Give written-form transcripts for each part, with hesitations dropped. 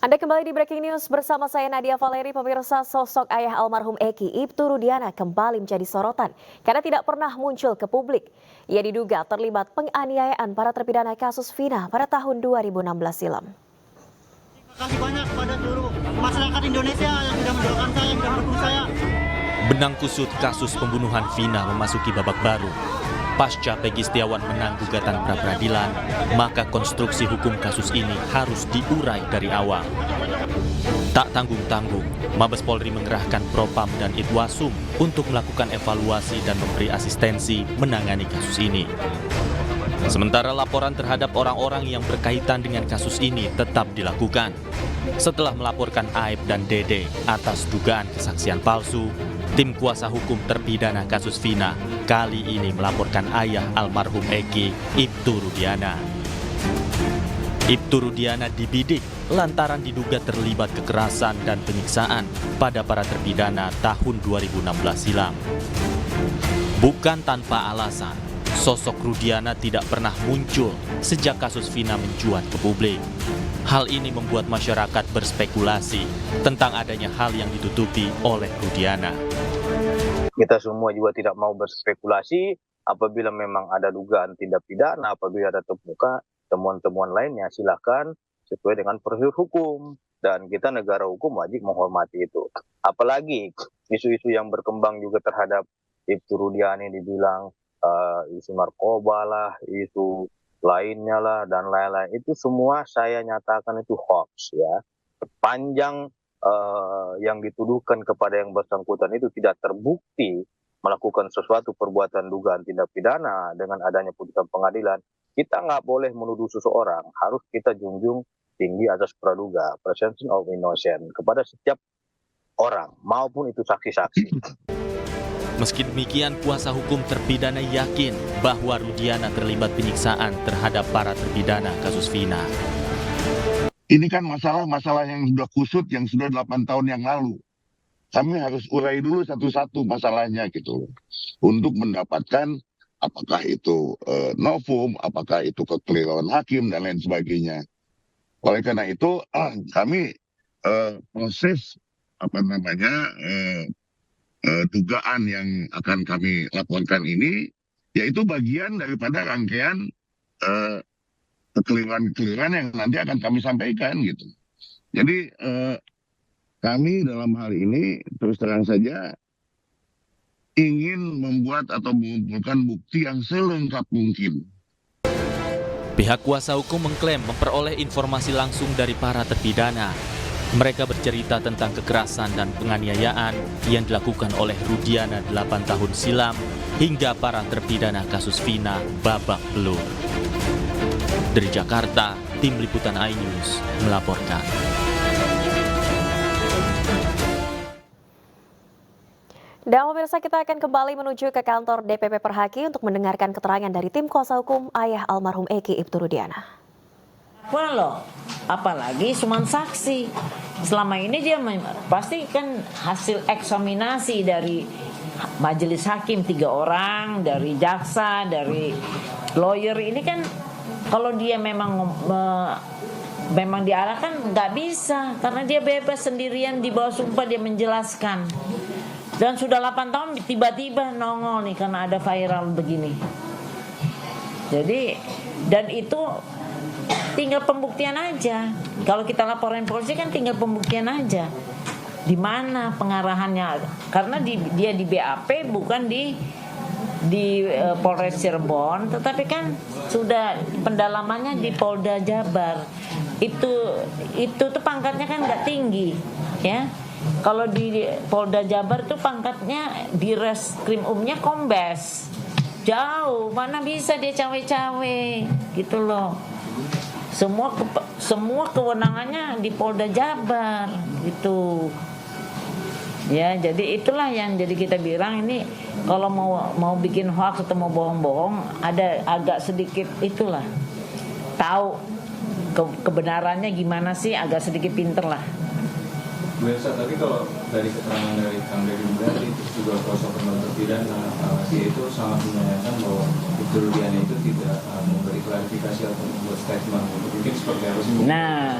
Anda kembali di Breaking News bersama saya Nadia Valeri. Pemirsa, sosok ayah almarhum Eki, Ibtu Rudiana, kembali menjadi sorotan karena tidak pernah muncul ke publik. Ia diduga terlibat penganiayaan para terpidana kasus Vina pada tahun 2016 silam. Terima kasih banyak kepada seluruh masyarakat Indonesia yang sudah mendoakan saya, yang sudah mendukung saya. Benang kusut kasus pembunuhan Vina memasuki babak baru. Pasca Peggy Setiawan menang gugatan pra-peradilan, maka konstruksi hukum kasus ini harus diurai dari awal. Tak tanggung-tanggung, Mabes Polri mengerahkan Propam dan Itwasum untuk melakukan evaluasi dan memberi asistensi menangani kasus ini. Sementara laporan terhadap orang-orang yang berkaitan dengan kasus ini tetap dilakukan. Setelah melaporkan Aib dan Dede atas dugaan kesaksian palsu, tim kuasa hukum terpidana kasus Vina kali ini melaporkan ayah almarhum Eki, Ibtu Rudiana. Ibtu Rudiana dibidik lantaran diduga terlibat kekerasan dan penyiksaan pada para terpidana tahun 2016 silam. Bukan tanpa alasan, sosok Rudiana tidak pernah muncul sejak kasus Vina mencuat ke publik. Hal ini membuat masyarakat berspekulasi tentang adanya hal yang ditutupi oleh Rudiana. Kita semua juga tidak mau berspekulasi apabila memang ada dugaan tindak pidana, apabila ada temuan-temuan lainnya, silakan sesuai dengan prosedur hukum. Dan kita negara hukum wajib menghormati itu. Apalagi isu-isu yang berkembang juga terhadap Ibtu Rudiana dibilang isu narkoba lah, isu lainnya lah, dan lain-lain. Itu semua saya nyatakan itu hoax ya. Sepanjang yang dituduhkan kepada yang bersangkutan itu tidak terbukti melakukan sesuatu perbuatan dugaan tindak pidana dengan adanya putusan pengadilan, kita nggak boleh menuduh seseorang, harus kita junjung tinggi asas praduga, presumption of innocence, kepada setiap orang maupun itu saksi-saksi. Meski demikian, kuasa hukum terpidana yakin bahwa Rudiana terlibat penyiksaan terhadap para terpidana kasus Vina. Ini kan masalah-masalah yang sudah kusut, yang sudah 8 tahun yang lalu. Kami harus urai dulu satu-satu masalahnya gitu loh. Untuk mendapatkan apakah itu novum, apakah itu kekeliruan hakim, dan lain sebagainya. Oleh karena itu, kami proses dugaan yang akan kami laporkan ini, yaitu bagian daripada rangkaian kekeliruan-kekeliruan yang nanti akan kami sampaikan gitu. Jadi kami dalam hal ini terus terang saja ingin membuat atau mengumpulkan bukti yang selengkap mungkin. Pihak kuasa hukum mengklaim memperoleh informasi langsung dari para terpidana. Mereka bercerita tentang kekerasan dan penganiayaan yang dilakukan oleh Rudiana 8 tahun silam hingga para terpidana kasus Vina babak belur. Dari Jakarta, tim liputan iNews melaporkan. Dan pemirsa, kita akan kembali menuju ke kantor DPP Perhaki untuk mendengarkan keterangan dari tim kuasa hukum ayah almarhum Eki, Ibtu Rudiana. Wah loh, apalagi cuma saksi. Selama ini dia pasti kan hasil eksaminasi dari majelis hakim 3 orang, dari jaksa, dari lawyer ini kan. Kalau dia memang diarahkan nggak bisa, karena dia bebas sendirian di bawah sumpah dia menjelaskan. Dan sudah 8 tahun tiba-tiba nongol nih karena ada viral begini. Jadi dan itu tinggal pembuktian aja. Kalau kita laporin polisi kan tinggal pembuktian aja. Di mana pengarahannya? Karena dia di BAP bukan di Polres Cirebon, tetapi kan sudah pendalamannya di Polda Jabar. Itu tuh pangkatnya kan nggak tinggi, ya. Kalau di Polda Jabar tuh pangkatnya di Reskrimumnya Kombes. Jauh, mana bisa dia cawe-cawe, gitu loh. Semua kewenangannya di Polda Jabar, gitu. Ya, jadi itulah yang jadi kita bilang ini kalau mau bikin hoax atau mau bohong-bohong ada agak sedikit itulah tahu kebenarannya gimana sih, agak sedikit pinter lah. Biasa, tapi kalau dari keterangan dari Kang Deddy Mulyadi terus juga kuasa hukum terpidana, dia itu sangat menyayangkan bahwa Ibtu Rudiana itu tidak memberi klarifikasi atau membuat statement. Mungkin seperti apa sih? Nah,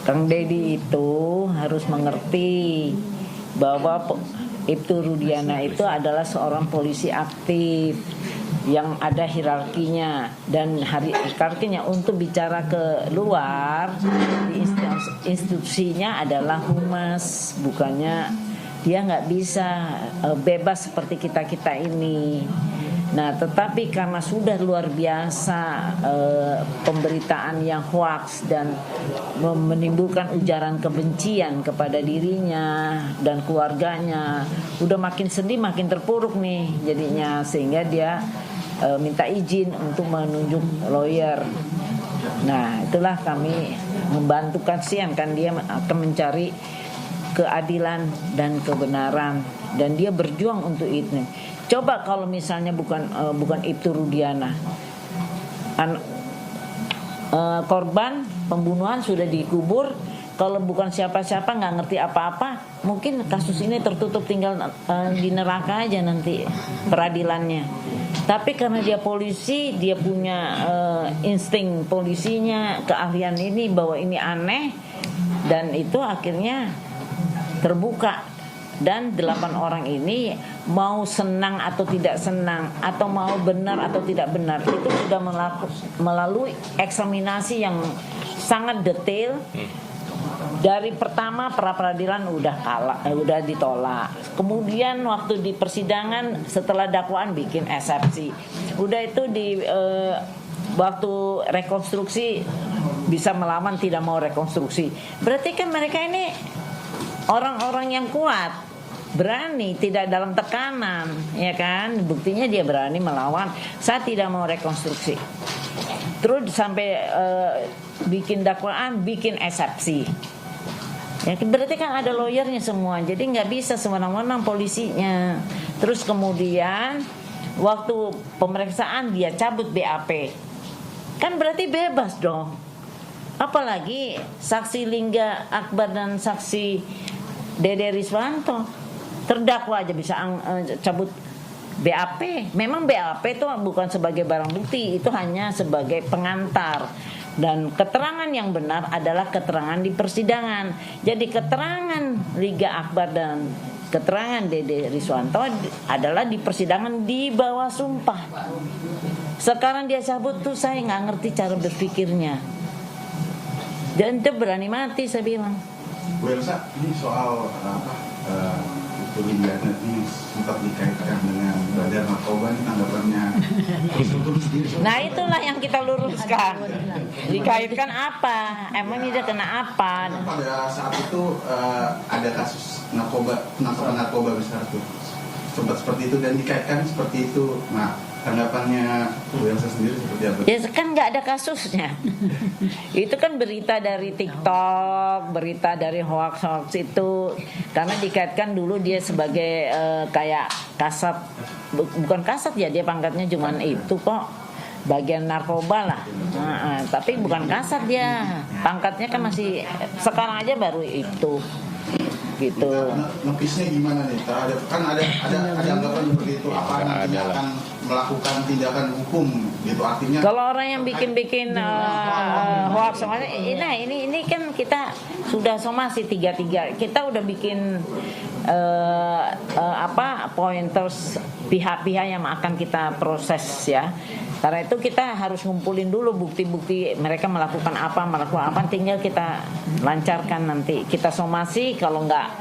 Kang Deddy itu harus mengerti bahwa Ibtu Rudiana itu adalah seorang polisi aktif yang ada hierarkinya, dan hierarkinya untuk bicara ke luar di institusinya adalah humas, bukannya dia nggak bisa bebas seperti kita ini. Nah, tetapi karena sudah luar biasa pemberitaan yang hoaks dan menimbulkan ujaran kebencian kepada dirinya dan keluarganya, udah makin sedih, makin terpuruk nih jadinya, sehingga dia minta izin untuk menunjuk lawyer. Nah, itulah kami membantu kasihan, kan dia akan mencari keadilan dan kebenaran, dan dia berjuang untuk itu. Coba kalau misalnya bukan Ibtu Rudiana, korban pembunuhan sudah dikubur, kalau bukan siapa-siapa, nggak ngerti apa-apa, mungkin kasus ini tertutup, tinggal di neraka aja nanti peradilannya. Tapi karena dia polisi, dia punya insting polisinya, keahlian ini, bahwa ini aneh, dan itu akhirnya terbuka. Dan 8 orang ini mau senang atau tidak senang, atau mau benar atau tidak benar, itu sudah melalui eksaminasi yang sangat detail. Dari pertama pra-peradilan udah ditolak. Kemudian waktu di persidangan setelah dakwaan bikin eksepsi. Udah itu di waktu rekonstruksi bisa melawan, tidak mau rekonstruksi. Berarti kan mereka ini orang-orang yang kuat, berani, tidak dalam tekanan, ya kan? Buktinya dia berani melawan, saya tidak mau rekonstruksi. Terus sampai bikin dakwaan, bikin eksepsi. Ya, berarti kan ada lawyernya semua, jadi nggak bisa semena-mena polisinya. Terus kemudian waktu pemeriksaan dia cabut BAP, kan berarti bebas dong. Apalagi saksi Lingga Akbar dan saksi Dede Riswanto, terdakwa aja bisa cabut BAP. Memang BAP itu bukan sebagai barang bukti, itu hanya sebagai pengantar. Dan keterangan yang benar adalah keterangan di persidangan. Jadi keterangan Liga Akbar dan keterangan Dede Riswanto adalah di persidangan di bawah sumpah. Sekarang dia cabut tuh, saya nggak ngerti cara berpikirnya. Dan dia berani mati, saya bilang. Bu Elsa, ini soal itu Rudiana ini sempat dikaitkan dengan Badan Narkoba, ini tanggapannya konstruktur sendiri. Nah, itulah yang kita luruskan. Dikaitkan apa? Emang dia kena apa? Pada saat itu ada kasus penangkapan narkoba besar tuh, sempat seperti itu dan dikaitkan seperti itu. Nah, tanggapannya Bu Elsa sendiri seperti apa? Ya kan nggak ada kasusnya. Itu kan berita dari TikTok, berita dari hoax itu, karena dikaitkan dulu dia sebagai kayak kasat, bukan kasat ya, dia pangkatnya cuman itu kok, bagian narkoba lah. Tapi bukan kasat dia, pangkatnya kan masih sekarang aja baru itu. Gitu. Nopisnya gimana nih? Kan ada anggapan seperti itu, apa nantinya akan melakukan tindakan hukum gitu, artinya kalau orang yang bikin hoax semuanya, ini kan kita sudah somasi 3-3, kita udah bikin pointers pihak-pihak yang akan kita proses ya. Karena itu kita harus ngumpulin dulu bukti-bukti mereka melakukan apa, tinggal kita lancarkan nanti. Kita somasi, kalau enggak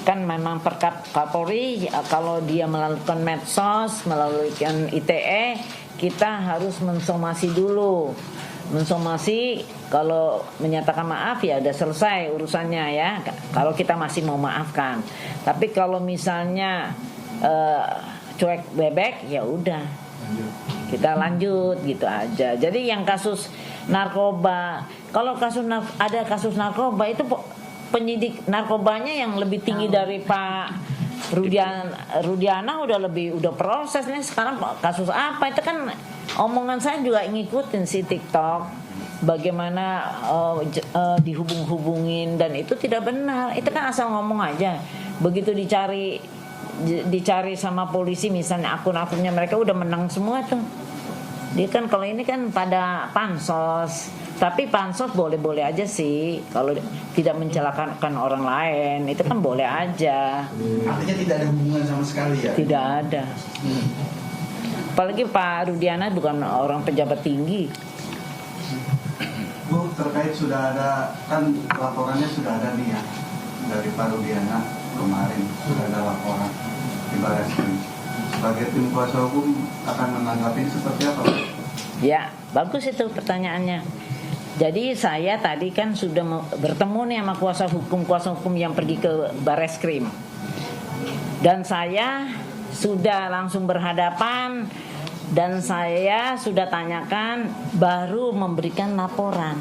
kan memang Perkap Kapolri, kalau dia melakukan medsos, melalui ITE, kita harus mensomasi dulu. Mensomasi, kalau menyatakan maaf ya udah selesai urusannya ya, kalau kita masih mau maafkan. Tapi kalau misalnya cuek bebek, ya udah kita lanjut gitu aja. Jadi yang kasus narkoba, kalau ada kasus narkoba itu penyidik narkobanya yang lebih tinggi dari Pak Rudiana udah prosesnya. Sekarang kasus apa itu kan omongan saya juga ngikutin si TikTok, bagaimana dihubung-hubungin, dan itu tidak benar. Itu kan asal ngomong aja. Begitu dicari sama polisi, misalnya akun-akunnya mereka udah menang semua tuh. Dia kan kalau ini kan pada pansos, tapi pansos boleh-boleh aja sih kalau tidak mencelakakan orang lain, itu kan boleh aja. Artinya tidak ada hubungan sama sekali ya? Tidak ada. Apalagi Pak Rudiana bukan orang pejabat tinggi. Bu, terkait sudah ada, kan laporannya sudah ada nih ya dari Pak Rudiana kemarin, sudah ada laporan di Barreskrim. Sebagai tim kuasa hukum akan menanggapi seperti apa? Ya, bagus itu pertanyaannya. Jadi saya tadi kan sudah bertemu nih sama kuasa hukum yang pergi ke Barreskrim. Dan saya sudah langsung berhadapan dan saya sudah tanyakan, baru memberikan laporan.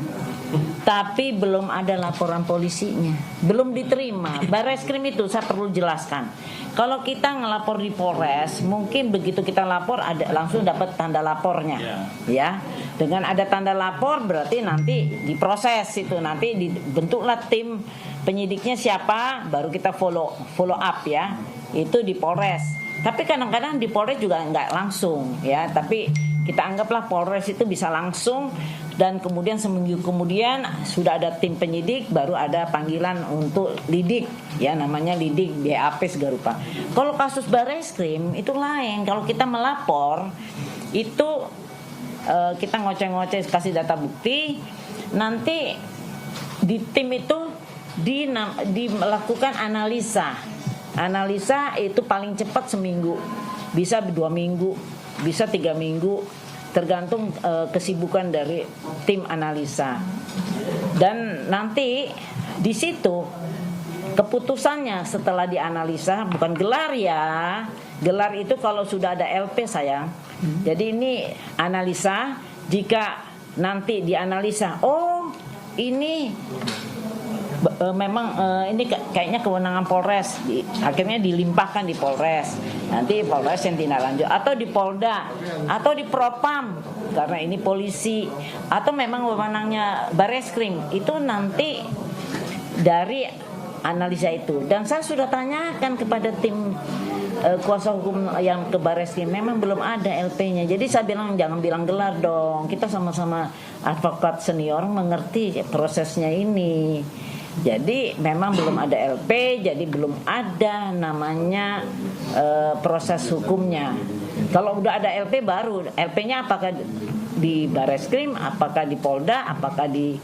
Tapi belum ada laporan polisinya, belum diterima. Barreskrim itu saya perlu jelaskan. Kalau kita ngelapor di Polres, mungkin begitu kita lapor ada langsung dapat tanda lapornya, ya. Dengan ada tanda lapor berarti nanti diproses itu, nanti dibentuklah tim penyidiknya siapa, baru kita follow up ya. Itu di Polres. Tapi kadang-kadang di Polres juga nggak langsung, ya. Tapi kita anggaplah Polres itu bisa langsung. Dan kemudian seminggu kemudian sudah ada tim penyidik, baru ada panggilan untuk lidik, ya namanya lidik BAP segala rupa. Kalau kasus Barreskrim itu lain. Kalau kita melapor itu kita ngoceh-ngoceh kasih data bukti, nanti di tim itu dilakukan analisa. Analisa itu paling cepat seminggu, bisa 2 minggu, bisa 3 minggu. Tergantung kesibukan dari tim analisa. Dan nanti di situ keputusannya setelah dianalisa, bukan gelar ya. Gelar itu kalau sudah ada LP sayang. Jadi ini analisa, jika nanti dianalisa, oh ini memang ini kayaknya kewenangan Polres, akhirnya dilimpahkan di Polres. Nanti Polres yang tindak lanjut, atau di Polda, atau di Propam karena ini polisi, atau memang wewenangnya Barreskrim. Itu nanti dari analisa itu. Dan saya sudah tanyakan kepada tim kuasa hukum yang ke Barreskrim, memang belum ada LP-nya. Jadi saya bilang jangan bilang gelar dong. Kita sama-sama advokat senior mengerti prosesnya ini. Jadi memang belum ada LP, jadi belum ada namanya proses hukumnya. Kalau udah ada LP baru, LP-nya apakah di Barreskrim, apakah di Polda, apakah di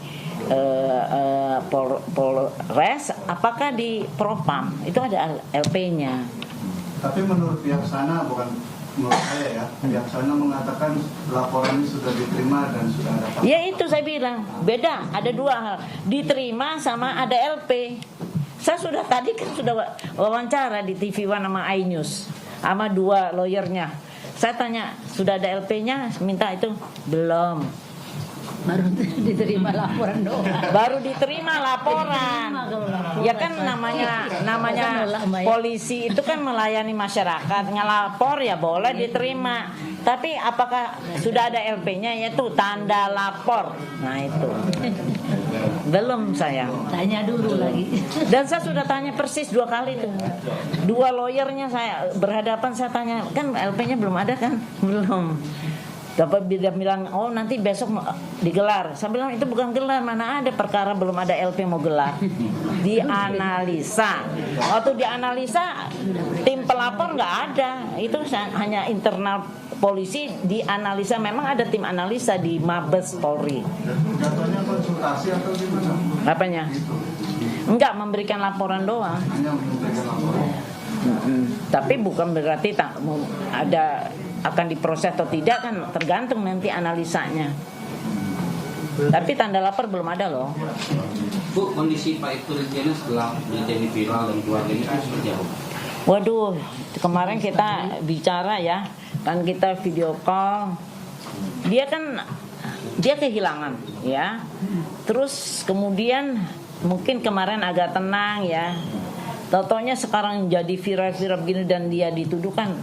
Polres, apakah di Propam, itu ada LP-nya. Tapi menurut pihak sana, bukan menurut saya ya, pihak sana mengatakan laporan ini sudah diterima dan sudah ada. Ya itu saya bilang, beda, ada 2 hal, diterima sama ada LP. Saya sudah tadi kan sudah wawancara di TV One sama iNews sama 2 lawyernya. Saya tanya, sudah ada LP-nya? Minta itu, belum. Baru diterima laporan doang. Baru diterima laporan. Ya kan namanya polisi itu kan melayani masyarakat, ngelapor ya boleh diterima. Tapi apakah sudah ada LP-nya, yaitu tanda lapor. Nah itu belum saya. Tanya dulu lagi. Dan saya sudah tanya persis 2 kali tuh. 2 lawyernya saya berhadapan, saya tanya, kan LP-nya belum ada kan? Belum. Dapat bilang, oh nanti besok digelar. Saya bilang itu bukan gelar, mana ada perkara belum ada LP mau gelar. Dianalisa. Waktu dianalisa tim pelapor nggak ada. Itu hanya internal polisi dianalisa. Memang ada tim analisa di Mabes Polri. Jatuhnya konsultasi atau gimana? Apanya? Enggak, memberikan laporan doang. Hanya memberikan laporan. Tapi bukan berarti ada akan diproses atau tidak, kan tergantung nanti analisanya. Tapi tanda lapor belum ada loh. Bu, kondisi Pak Ibtu Rudiana setelah menjadi viral dan keluarganya itu seperti apa? Waduh, kemarin kita bicara ya, kan kita video call. Dia kehilangan ya. Terus kemudian mungkin kemarin agak tenang ya. Totonya sekarang jadi viral-viral begini dan dia dituduhkan.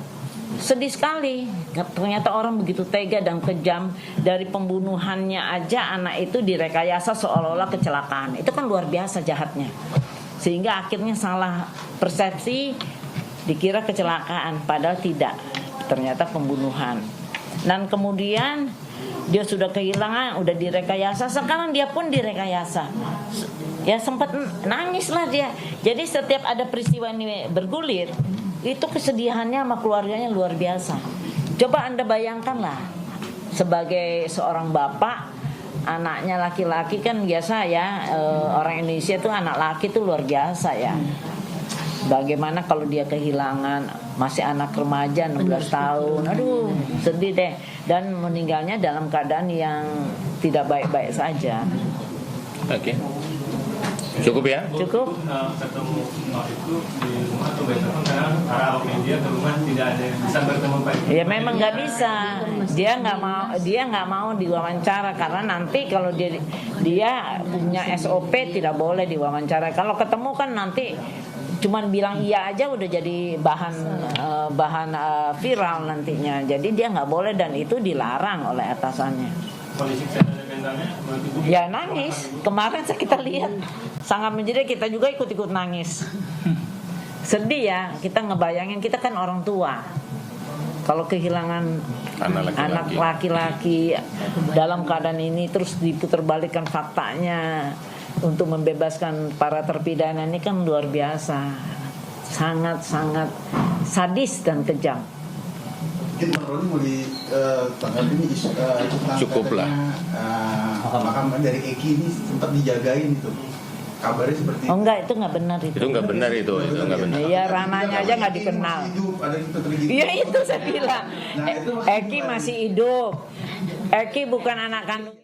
Sedih sekali. Ternyata orang begitu tega dan kejam. Dari pembunuhannya aja anak itu direkayasa seolah-olah kecelakaan. Itu kan luar biasa jahatnya. Sehingga akhirnya salah persepsi, dikira kecelakaan, padahal tidak. Ternyata pembunuhan. Dan kemudian dia sudah kehilangan, udah direkayasa, sekarang dia pun direkayasa. Ya sempat nangis lah dia. Jadi setiap ada peristiwa ini bergulir, itu kesedihannya sama keluarganya luar biasa. Coba Anda bayangkan lah, sebagai seorang bapak, anaknya laki-laki kan biasa ya, orang Indonesia tuh anak laki tuh luar biasa ya. Bagaimana kalau dia kehilangan masih anak remaja 16 tahun, aduh sedih deh. Dan meninggalnya dalam keadaan yang tidak baik-baik saja. Oke. Cukup ya? Cukup. Ketemu itu di rumah atau besok karena arah media ke rumah tidak ada bisa bertemu Pak. Ya memang nggak bisa. Dia nggak mau diwawancara karena nanti kalau dia punya SOP tidak boleh diwawancara. Kalau ketemu kan nanti cuman bilang iya aja udah jadi bahan viral nantinya. Jadi dia nggak boleh dan itu dilarang oleh atasannya. Kondisi kesehatan mentalnya Ya nangis. Kemarin kita lihat sangat menjadi, kita juga ikut-ikut nangis. Sedih ya, kita ngebayangin, kita kan orang tua. Kalau kehilangan anak laki-laki dalam keadaan ini terus diputarbalikkan faktanya untuk membebaskan para terpidana ini kan luar biasa. Sangat-sangat sadis dan kejam. Mungkin Pak Roni mau ditanggapi ini Cukuplah. Makam dari Eki ini sempat dijagain itu. Kabarnya seperti itu. Oh enggak, itu enggak benar itu. Itu nggak benar itu nggak benar. Iya, ranahnya aja nggak dikenal. Iya itu saya bilang. Eki masih hidup. Eki bukan anak kandung.